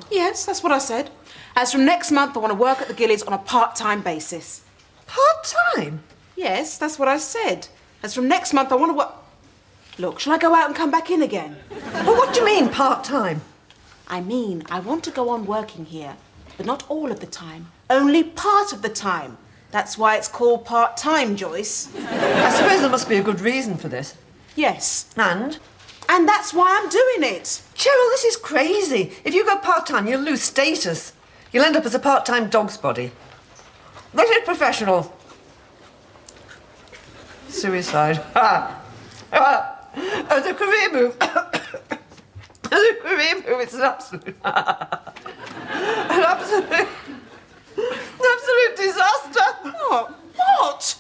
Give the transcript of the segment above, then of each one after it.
Yes, that's what I said. As from next month, I want to work at the Gillies on a part-time basis. Part-time? Yes, that's what I said. As from next month, I want to work... Look, shall I go out and come back in again? Well, what do you mean, part-time? I mean, I want to go on working here, but not all of the time. Only part of the time. That's why it's called part-time, Joyce. I suppose there must be a good reason for this. Yes. And? And that's why I'm doing it. Cheryl, this is crazy. If you go part-time, you'll lose status. You'll end up as a part-time dog's body. This is professional. Suicide. As a career move... it's an absolute... an absolute disaster. Oh, what?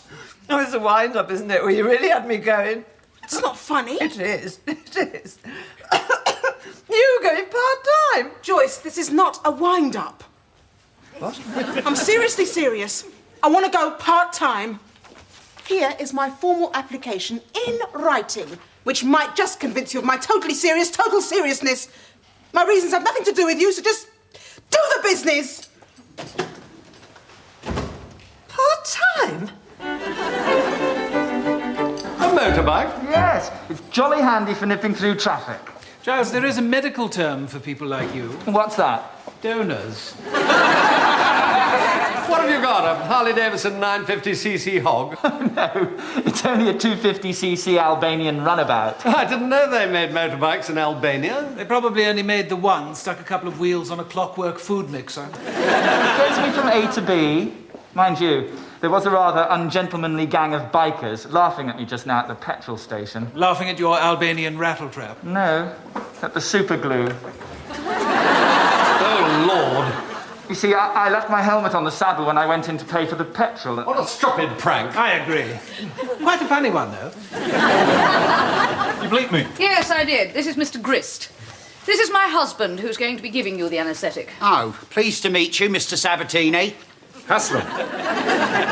Oh, it's a wind-up, isn't it? Well, you really had me going. It's not funny. It is. It is. You going part-time? Joyce, this is not a wind-up. What? I'm seriously serious. I want to go part-time. Here is my formal application in writing, which might just convince you of my total seriousness. My reasons have nothing to do with you, so just do the business. Part-time? A motorbike? Yes, it's jolly handy for nipping through traffic. Giles, there is a medical term for people like you. What's that? Donors. What have you got, a Harley-Davidson 950cc hog? No, it's only a 250cc Albanian runabout. I didn't know they made motorbikes in Albania. They probably only made the one, stuck a couple of wheels on a clockwork food mixer. It takes me from A to B. Mind you, there was a rather ungentlemanly gang of bikers laughing at me just now at the petrol station. Laughing at your Albanian rattletrap. No, at the super glue. Oh, Lord. You see, I left my helmet on the saddle when I went in to pay for the petrol. What a stupid prank. I agree. Quite a funny one, though. You bleeped me. Yes, I did. This is Mr. Grist. This is my husband, who's going to be giving you the anaesthetic. Oh, pleased to meet you, Mr. Sabatini. Haslam.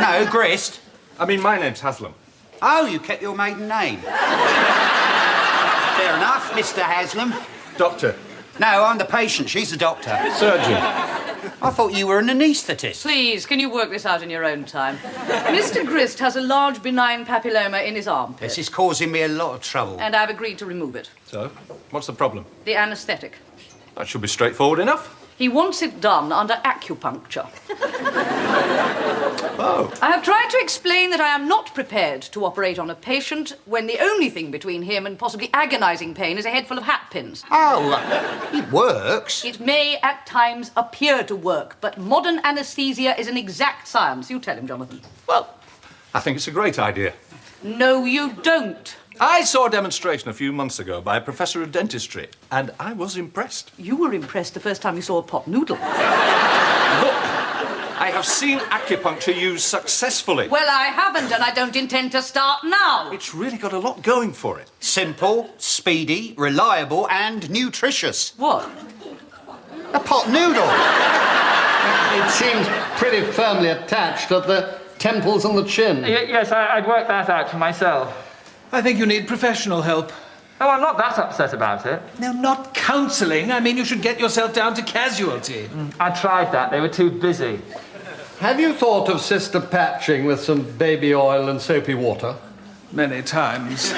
No, Grist. I mean, my name's Haslam. Oh, you kept your maiden name. Fair enough, Mr. Haslam. Doctor. No, I'm the patient. She's the doctor. Surgeon. I thought you were an anaesthetist. Please, can you work this out in your own time? Mr. Grist has a large benign papilloma in his armpit. This is causing me a lot of trouble. And I've agreed to remove it. So, what's the problem? The anaesthetic. That should be straightforward enough. He wants it done under acupuncture. Oh. I have tried to explain that I am not prepared to operate on a patient when the only thing between him and possibly agonising pain is a head full of hat pins. Oh, it works. It may at times appear to work, but modern anaesthesia is an exact science. You tell him, Jonathan. Well, I think it's a great idea. No, you don't. I saw a demonstration a few months ago by a professor of dentistry, and I was impressed. You were impressed the first time you saw a pot noodle. Look, I have seen acupuncture used successfully. Well, I haven't, and I don't intend to start now. It's really got a lot going for it. Simple, speedy, reliable, and nutritious. What? A pot noodle. It seems pretty firmly attached at the temples and the chin. Yes, I'd worked that out for myself. I think you need professional help. Oh, I'm not that upset about it. No, not counselling. I mean, you should get yourself down to casualty. I tried that. They were too busy. Have you thought of sister patching with some baby oil and soapy water? Many times.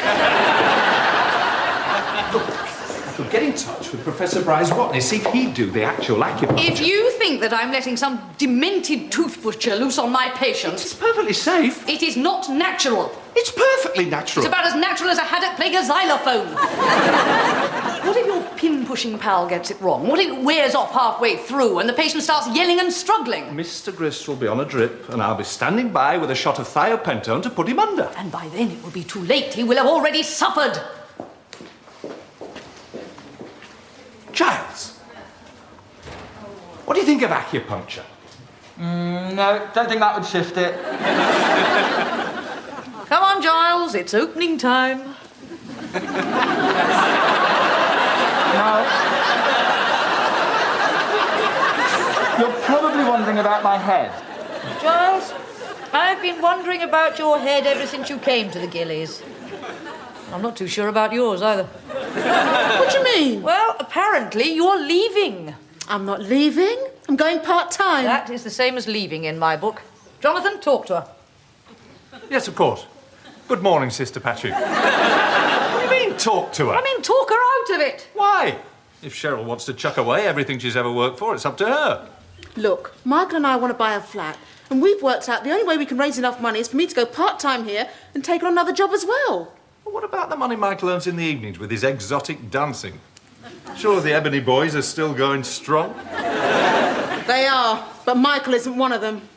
Look, get in touch with Professor Bryce Watney, see if he'd do the actual acupuncture. If you think that I'm letting some demented tooth butcher loose on my patients... It's perfectly safe. It is not natural. It's perfectly natural. It's about as natural as a haddock playing a xylophone. What if your pin-pushing pal gets it wrong? What if it wears off halfway through and the patient starts yelling and struggling? Mr. Grist will be on a drip, and I'll be standing by with a shot of thiopentone to put him under. And by then it will be too late. He will have already suffered. Giles, what do you think of acupuncture? No, don't think that would shift it. Come on, Giles, it's opening time. No. You're probably wondering about my head. Giles, I've been wondering about your head ever since you came to the Gillies. I'm not too sure about yours either. What do you mean? Well, apparently you're leaving. I'm not leaving. I'm going part-time. That is the same as leaving in my book. Jonathan, talk to her. Yes, of course. Good morning, Sister Patrick. What do you mean, talk to her? I mean, talk her out of it. Why? If Cheryl wants to chuck away everything she's ever worked for, it's up to her. Look, Michael and I want to buy a flat, and we've worked out the only way we can raise enough money is for me to go part-time here and take on another job as well. Well, what about the money Michael earns in the evenings with his exotic dancing? Sure, the Ebony Boys are still going strong. They are, but Michael isn't one of them.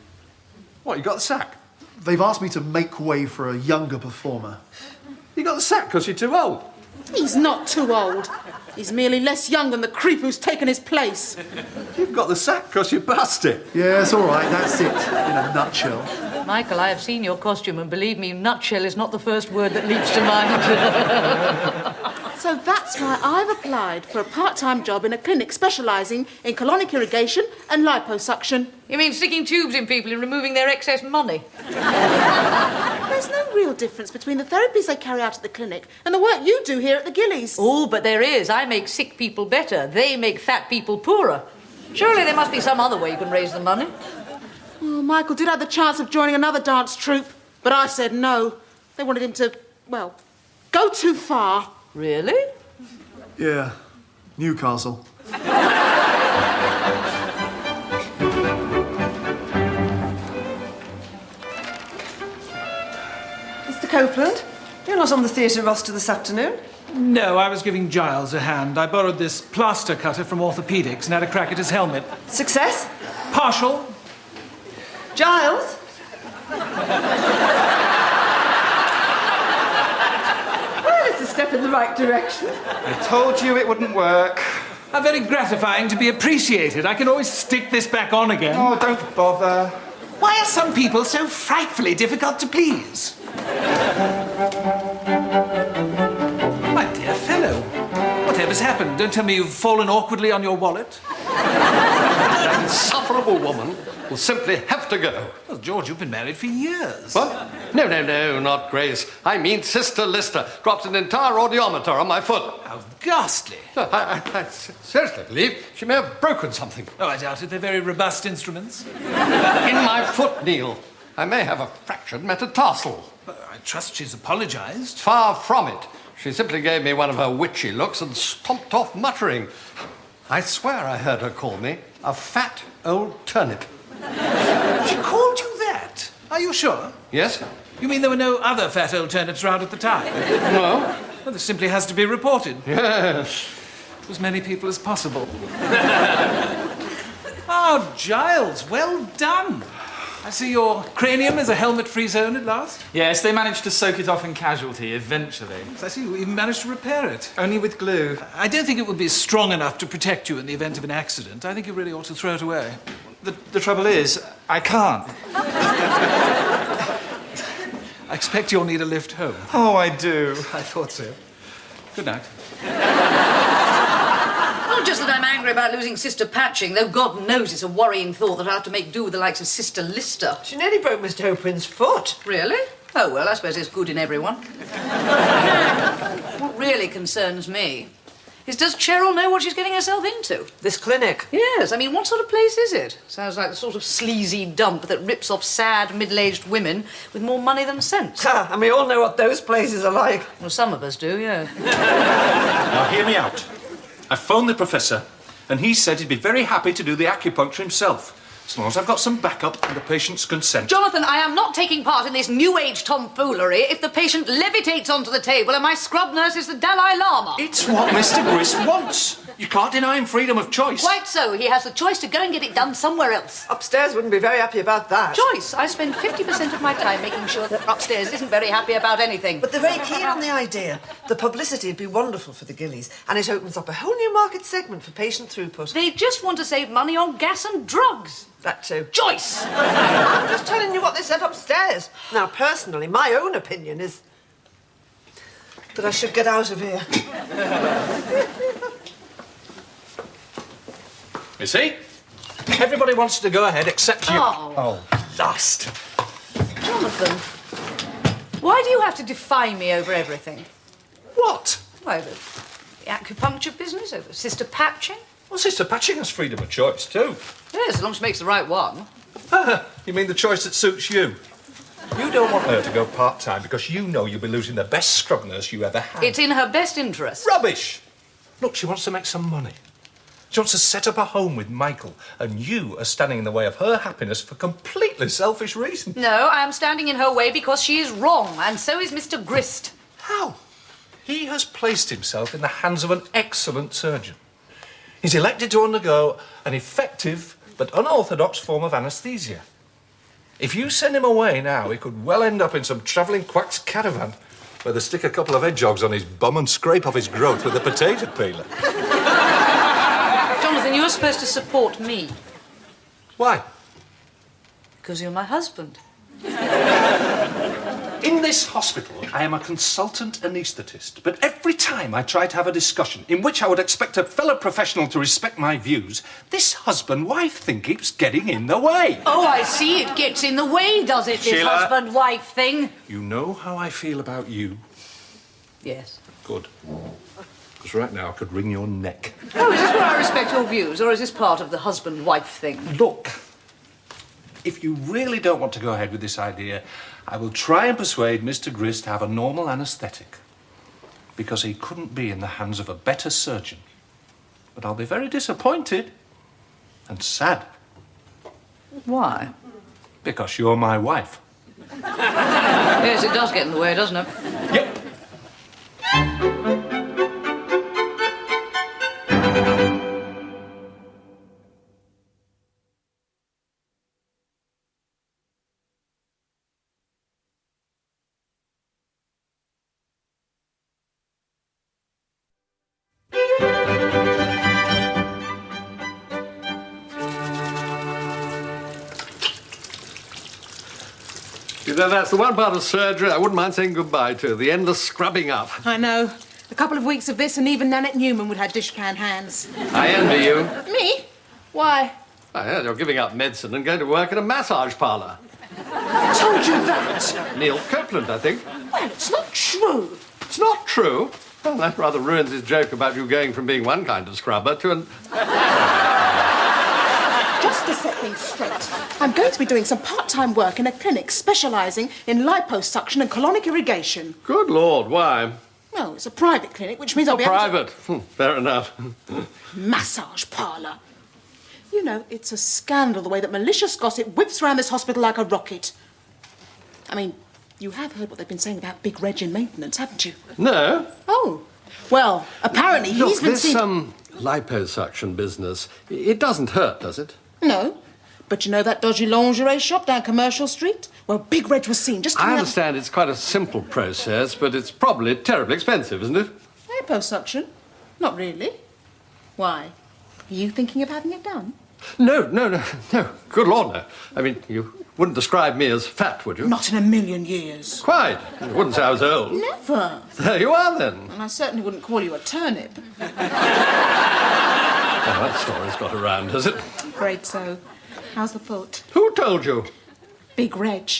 What, you got the sack? They've asked me to make way for a younger performer. You got the sack because you're too old. He's not too old. He's merely less young than the creep who's taken his place. You've got the sack because you passed it. Yeah, it's all right. That's it, in a nutshell. Michael, I have seen your costume, and believe me, nutshell is not the first word that leaps to mind. So that's why I've applied for a part-time job in a clinic specialising in colonic irrigation and liposuction. You mean sticking tubes in people and removing their excess money? There's no real difference between the therapies they carry out at the clinic and the work you do here at the Gillies. Oh, but there is. I make sick people better. They make fat people poorer. Surely there must be some other way you can raise the money. Oh, Michael did have the chance of joining another dance troupe, but I said no. They wanted him to, well, go too far. Really? Yeah, Newcastle. Mr. Copeland, you're not on the theatre roster this afternoon? No, I was giving Giles a hand. I borrowed this plaster cutter from orthopedics and had a crack at his helmet. Success? Partial. Giles? Well, it's a step in the right direction. I told you it wouldn't work. How very gratifying to be appreciated. I can always stick this back on again. Oh, don't bother. Why are some people so frightfully difficult to please? My dear fellow, whatever's happened? Don't tell me you've fallen awkwardly on your wallet. That insufferable woman will simply have to go. Well, George, you've been married for years. What? No, not Grace. I mean Sister Lister dropped an entire audiometer on my foot. How ghastly. No, I seriously believe she may have broken something. Oh, I doubt it. They're very robust instruments. In my foot, Neil. I may have a fractured metatarsal. I trust she's apologised. Far from it. She simply gave me one of her witchy looks and stomped off muttering. I swear I heard her call me a fat old turnip. She called you that? Are you sure? Yes? You mean there were no other fat old turnips round at the time? No? Well, this simply has to be reported. Yes. To as many people as possible. Oh, Giles, well done. I see your cranium is a helmet-free zone at last. Yes, they managed to soak it off in casualty eventually. I see you even managed to repair it. Only with glue. I don't think it would be strong enough to protect you in the event of an accident. I think you really ought to throw it away. The trouble is, I can't. I expect you'll need a lift home. Oh, I do. I thought so. Good night. Not just that I'm angry about losing Sister Patching, though God knows it's a worrying thought that I'll have to make do with the likes of Sister Lister. She nearly broke Mr. Hoprin's foot. Really? Oh, well, I suppose it's good in everyone. What really concerns me is, does Cheryl know what she's getting herself into? This clinic. Yes, I mean, what sort of place is it? Sounds like the sort of sleazy dump that rips off sad, middle-aged women with more money than sense. Ha, and we all know what those places are like. Well, some of us do, yeah. Now, hear me out. I phoned the professor, and he said he'd be very happy to do the acupuncture himself. As long as I've got some backup and the patient's consent. Jonathan, I am not taking part in this new age tomfoolery if the patient levitates onto the table and my scrub nurse is the Dalai Lama. It's what Mr. Grist wants. You can't deny him freedom of choice. Quite so. He has the choice to go and get it done somewhere else. Upstairs wouldn't be very happy about that. Joyce, I spend 50% of my time making sure that upstairs isn't very happy about anything. But they're very keen on the idea. The publicity would be wonderful for the Gillies, and it opens up a whole new market segment for patient throughput. They just want to save money on gas and drugs. That too. Joyce! I'm just telling you what they said upstairs. Now, personally, my own opinion is that I should get out of here. You see? Everybody wants to go ahead except you. Oh. Last. Jonathan, why do you have to defy me over everything? What? Why, the acupuncture business, over sister patching? Well, Sister Patching has freedom of choice, too. Yes, as long as she makes the right one. You mean the choice that suits you? You don't want her to go part-time because you know you'll be losing the best scrub nurse you ever had. It's in her best interest. Rubbish! Look, she wants to make some money. She wants to set up a home with Michael, and you are standing in the way of her happiness for completely selfish reasons. No, I am standing in her way because she is wrong, and so is Mr. Grist. How? He has placed himself in the hands of an excellent surgeon. He's elected to undergo an effective but unorthodox form of anaesthesia. If you send him away now, he could well end up in some travelling quack's caravan where they stick a couple of hedgehogs on his bum and scrape off his growth with a potato peeler. Jonathan, you're supposed to support me. Why? Because you're my husband. In this hospital, I am a consultant anaesthetist, but every time I try to have a discussion in which I would expect a fellow professional to respect my views, this husband-wife thing keeps getting in the way. Oh, I see. It gets in the way, does it, this Sheila. husband-wife thing? You know how I feel about you. Yes. Good. Because right now I could wring your neck. Oh, is this where I respect your views, or is this part of the husband-wife thing? Look, if you really don't want to go ahead with this idea, I will try and persuade Mr. Grist to have a normal anaesthetic. Because he couldn't be in the hands of a better surgeon. But I'll be very disappointed and sad. Why? Because you're my wife. Yes, it does get in the way, doesn't it? Yep. You know, that's the one part of surgery I wouldn't mind saying goodbye to, the endless scrubbing up. I know. A couple of weeks of this and even Nanette Newman would have dishpan hands. I envy you. Me? Why? I heard you're giving up medicine and going to work in a massage parlour. I told you that. Neil Copeland, I think. Well, it's not true. It's not true. Well, that rather ruins his joke about you going from being one kind of scrubber to an... Just to set things straight, I'm going to be doing some part-time work in a clinic specialising in liposuction and colonic irrigation. Good Lord, why? Well, it's a private clinic, which means I'll be Private. Fair enough. Massage parlour. You know, it's a scandal the way that malicious gossip whips around this hospital like a rocket. I mean, you have heard what they've been saying about Big Reg in maintenance, haven't you? No. Oh. Well, apparently Look, he's been this, seen... liposuction business, it doesn't hurt, does it? No. But you know that dodgy lingerie shop down Commercial Street? Well, Big Reg was seen just coming I out... understand it's quite a simple process, but it's probably terribly expensive, isn't it? Liposuction? Not really. Why? Are you thinking of having it done? No. Good Lord, no. I mean, you wouldn't describe me as fat, would you? Not in a million years. Quite. You wouldn't say I was old. Never. There you are, then. And I certainly wouldn't call you a turnip. Oh, that story's got around, has it? Afraid so. How's the foot? Who told you? Big Reg.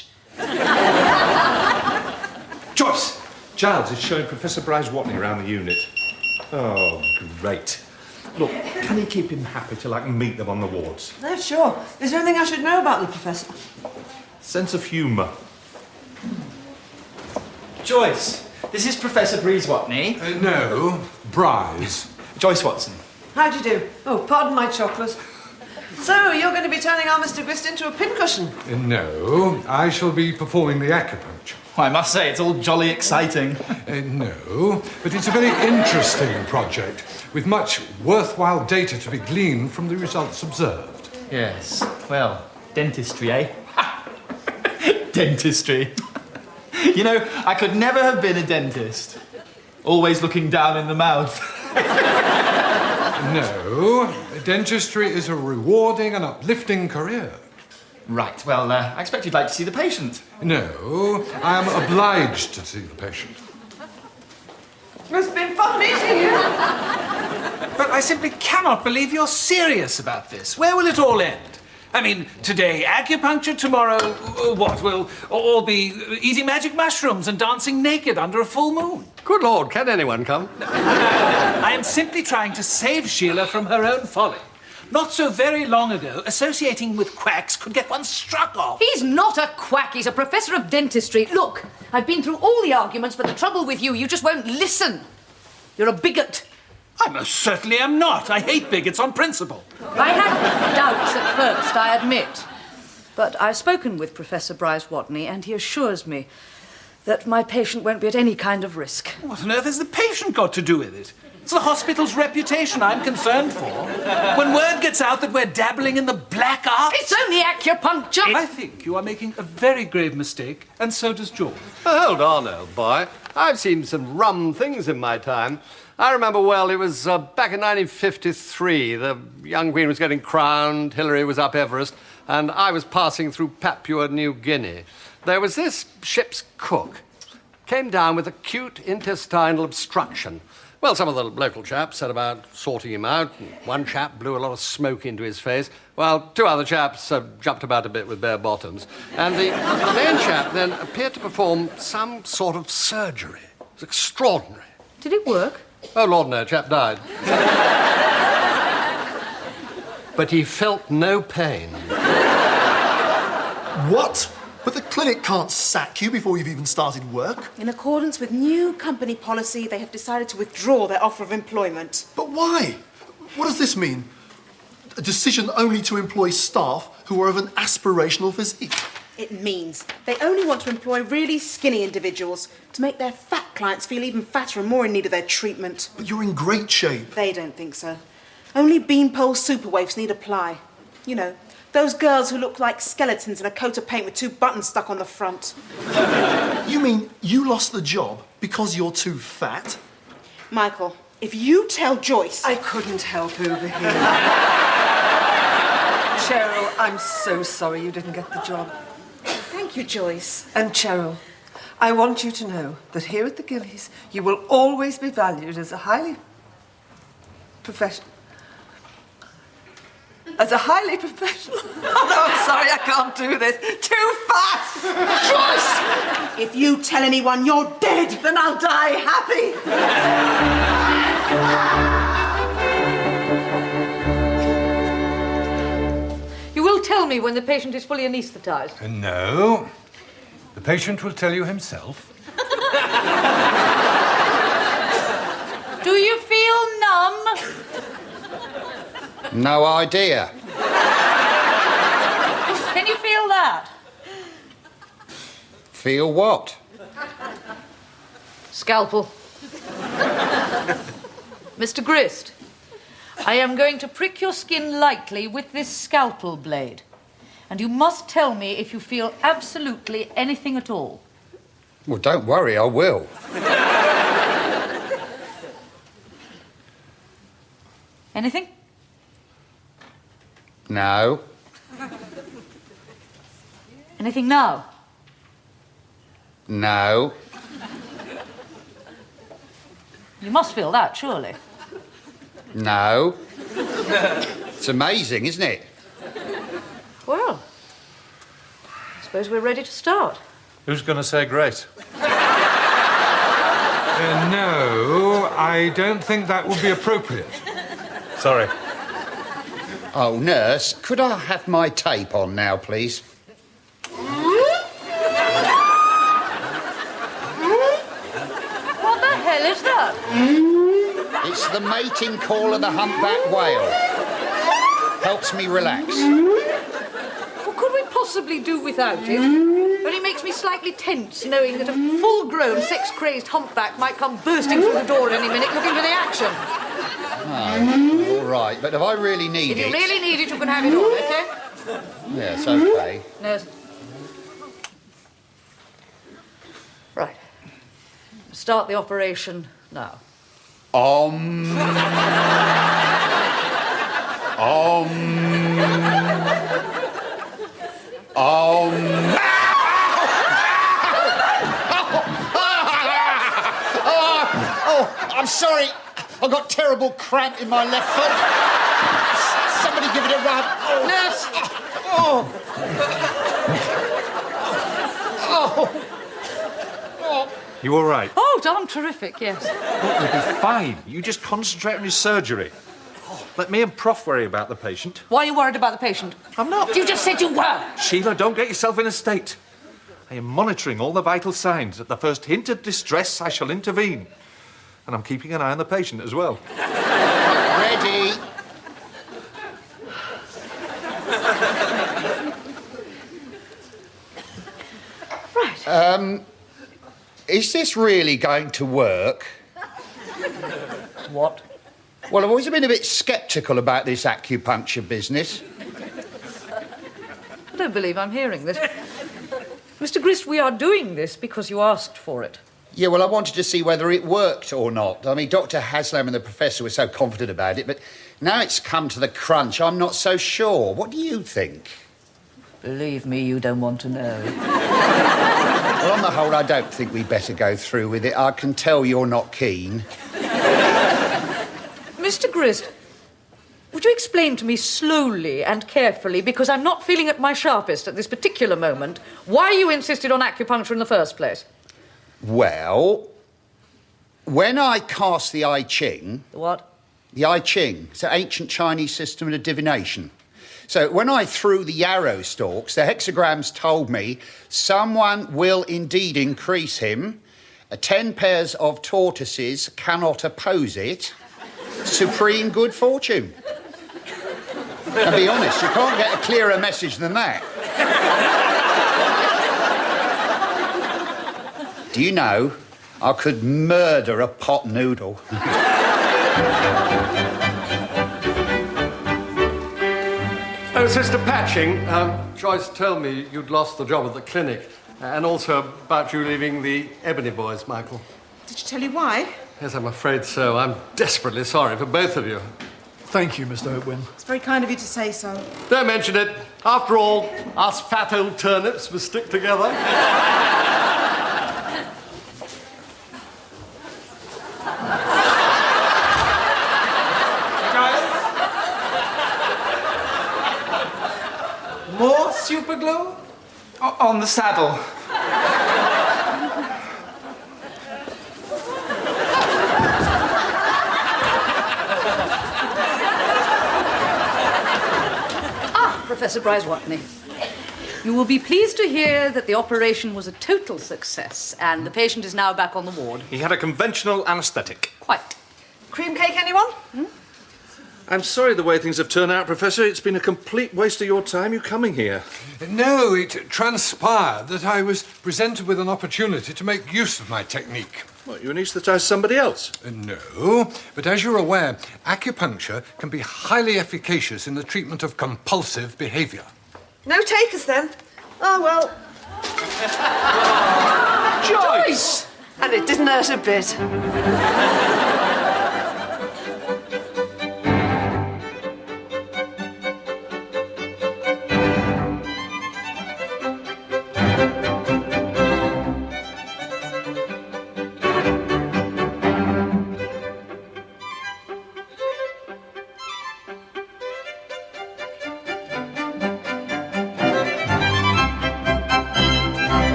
Joyce! Giles is showing Professor Bryce Watney around the unit. Oh, great. Look, can you keep him happy till I can meet them on the wards? No, sure. Is there anything I should know about the professor? Sense of humour. Joyce, this is Professor Breeze Watney. No, Bryce. Joyce Watson. How do you do? Oh, pardon my chocolate. So, you're going to be turning our Mr. Grist into a pincushion? No, I shall be performing the acupuncture. Well, I must say, it's all jolly exciting. No, but it's a very interesting project with much worthwhile data to be gleaned from the results observed. Yes, well, dentistry, eh? Dentistry. You know, I could never have been a dentist. Always looking down in the mouth. No, dentistry is a rewarding and uplifting career. Right, well, I expect you'd like to see the patient. No, I am obliged to see the patient. It's been fun meeting you. But I simply cannot believe you're serious about this. Where will it all end? I mean, today acupuncture, tomorrow, what? We'll all be eating magic mushrooms and dancing naked under a full moon. Good Lord, can anyone come? I am simply trying to save Sheila from her own folly. Not so very long ago, associating with quacks could get one struck off. He's not a quack, he's a professor of dentistry. Look, I've been through all the arguments, but the trouble with you, you just won't listen. You're a bigot. I most certainly am not. I hate bigots on principle. I had doubts at first, I admit. But I've spoken with Professor Bryce-Watney, and he assures me that my patient won't be at any kind of risk. What on earth has the patient got to do with it? It's the hospital's reputation I'm concerned for. When word gets out that we're dabbling in the black arts... It's only acupuncture! I think you are making a very grave mistake, and so does George. Hold on, old boy. I've seen some rum things in my time. I remember well, it was back in 1953. The young Queen was getting crowned, Hillary was up Everest, and I was passing through Papua New Guinea. There was this ship's cook. Came down with acute intestinal obstruction. Well, some of the local chaps set about sorting him out. One chap blew a lot of smoke into his face, while two other chaps jumped about a bit with bare bottoms. And the main chap then appeared to perform some sort of surgery. It was extraordinary. Did it work? Oh, Lord, no, chap died. But he felt no pain. What? But the clinic can't sack you before you've even started work. In accordance with new company policy, they have decided to withdraw their offer of employment. But why? What does this mean? A decision only to employ staff who are of an aspirational physique. It means they only want to employ really skinny individuals to make their fat clients feel even fatter and more in need of their treatment. But you're in great shape. They don't think so. Only beanpole superwaifs need apply. You know, those girls who look like skeletons in a coat of paint with 2 buttons stuck on the front. You mean you lost the job because you're too fat? Michael, if you tell Joyce... I couldn't help over here. Cheryl, I'm so sorry you didn't get the job. Thank you, Joyce. And Cheryl, I want you to know that here at the Gillies, you will always be valued as a highly professional... As a highly professional... Oh, no, I'm sorry, I can't do this. Too fast! Joyce! If you tell anyone you're dead, Then I'll die happy. You will tell me when the patient is fully anaesthetised. No, the patient will tell you himself. Do you feel numb? No idea. Can you feel that? Feel what? Scalpel. Mr. Grist, I am going to prick your skin lightly with this scalpel blade. And you must tell me if you feel absolutely anything at all. Well, don't worry, I will. Anything? No. Anything now? No. You must feel that, surely. No. It's amazing, isn't it? Well, I suppose we're ready to start. Who's going to say great? No, I don't think that would be appropriate. Sorry. Oh, nurse, could I have my tape on now, please? What the hell is that? It's the mating call of the humpback whale. Helps me relax. What could we possibly do without it? Only makes me slightly tense, knowing that a full-grown, sex-crazed humpback might come bursting through the door any minute looking for the action. Oh, all right, but if I really need If it... you really need it, you can have it all, OK? Yes, OK. Nurse. Right. Start the operation now. Om. Oh, I'm sorry. I've got terrible cramp in my left foot. Somebody give it a rub. Nurse! You all right? Oh, darn terrific, yes. You'll be fine. You just concentrate on your surgery. Let me and Prof worry about the patient. Why are you worried about the patient? I'm not. You just said you were. Sheila, don't get yourself in a state. I am monitoring all the vital signs. At the first hint of distress, I shall intervene. And I'm keeping an eye on the patient as well. Ready. Right. Is this really going to work? What? Well, I've always been a bit sceptical about this acupuncture business. I don't believe I'm hearing this. Mr. Grist, we are doing this because you asked for it. Yeah, well, I wanted to see whether it worked or not. I mean, Dr. Haslam and the professor were so confident about it, but now it's come to the crunch, I'm not so sure. What do you think? Believe me, you don't want to know. Well, on the whole, I don't think we'd better go through with it. I can tell you're not keen. Mr. Grist, would you explain to me slowly and carefully, because I'm not feeling at my sharpest at this particular moment, why you insisted on acupuncture in the first place? Well, when I cast the I Ching... The what? The I Ching. It's an ancient Chinese system of divination. So when I threw the yarrow stalks, the hexagrams told me someone will indeed increase him. 10 pairs of tortoises cannot oppose it. Supreme good fortune. And be honest, you can't get a clearer message than that. Do you know, I could murder a pot noodle. Oh, Sister Patching, Joyce told me you'd lost the job at the clinic, and also about you leaving the Ebony Boys, Michael. Did she tell you why? Yes, I'm afraid so. I'm desperately sorry for both of you. Thank you, Mr. Oatwin. It's very kind of you to say so. Don't mention it. After all, us fat old turnips must stick together. More super glue? On the saddle. Professor Bryce-Watney. You will be pleased to hear that the operation was a total success and the patient is now back on the ward. He had a conventional anaesthetic. Quite. Cream cake, anyone? I'm sorry the way things have turned out, Professor. It's been a complete waste of your time, you coming here. No, it transpired that I was presented with an opportunity to make use of my technique. What, you anaesthetised somebody else? No, but as you're aware, acupuncture can be highly efficacious in the treatment of compulsive behaviour. No takers, then? Oh, well... Joyce! And it didn't hurt a bit.